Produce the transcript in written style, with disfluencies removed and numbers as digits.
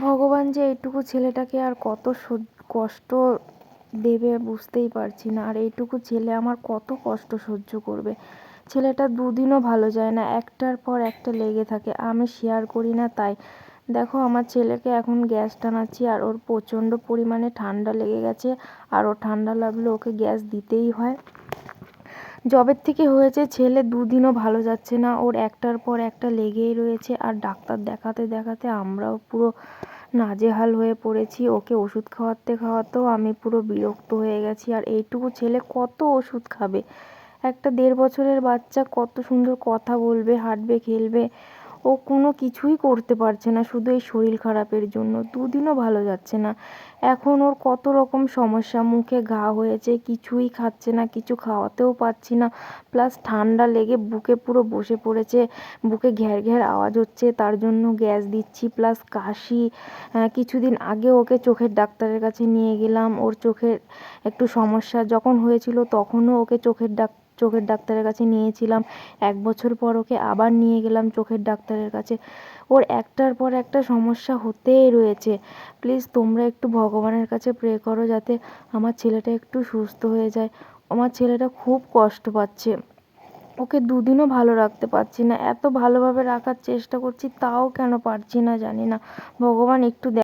ভগবান যে এইটুকু ছেলেটাকে আর কত কষ্ট দেবে বুঝতেই পারছি না। আর এইটুকু ছেলে আমার কত কষ্ট সহ্য করবে। ছেলেটা দুদিনও ভালো যায় না, একটার পর একটা লেগে থাকে। আমি শেয়ার করি না তাই। দেখো আমার ছেলেকে এখন গ্যাস টানাচ্ছি, আর ওর প্রচণ্ড পরিমাণে ঠান্ডা লেগে গেছে। আর ও ঠান্ডা লাগলে ওকে গ্যাস দিতেই হয়। যবের থেকে হয়েছে ছেলে দুদিনও ভালো যাচ্ছে না, ওর একটার পর একটা লেগেই রয়েছে। আর ডাক্তার দেখাতে দেখাতে আমরাও পুরো নাজেহাল হয়ে পড়েছি। ওকে ওষুধ খাওয়াতে খাওয়াতেও আমি পুরো বিরক্ত হয়ে গেছি। আর এইটুকু ছেলে কত ওষুধ খাবে? একটা 1.5 বছরের বাচ্চা কত সুন্দর কথা বলবে, হাঁটবে, খেলবে, ও কোনো কিছুই করতে পারছে না শুধু এই শরীর খারাপের জন্য। দুদিনও ভালো যাচ্ছে না। এখন ওর কত রকম সমস্যা, মুখে ঘা হয়েছে, কিছুই খাচ্ছে না, কিছু খাওয়াতেও পাচ্ছি না। প্লাস ঠান্ডা লেগে বুকে পুরো বসে পড়েছে, বুকে ঘ্যার ঘ্যার আওয়াজ হচ্ছে, তার জন্য গ্যাস দিচ্ছি। প্লাস কাশি। কিছুদিন আগে ওকে চোখের ডাক্তারের কাছে নিয়ে গেলাম। ওর চোখের একটু সমস্যা যখন হয়েছিল তখনও ওকে চোখের ডাক্তারের কাছে নিয়েছিলাম। 1 বছর পর ওকে আবার নিয়ে গেলাম চোখের ডাক্তারের কাছে। ওর একটার পর একটা সমস্যা হতেই রয়েছে। প্লিজ তোমরা একটু ভগবানের কাছে প্রে করো যাতে আমার ছেলেটা একটু সুস্থ হয়ে যায়। আমার ছেলেটা খুব কষ্ট পাচ্ছে, ওকে দুদিনও ভালো রাখতে পারছি না। এত ভালোভাবে রাখার চেষ্টা করছি তাও কেন পারছি না জানি না। ভগবান একটু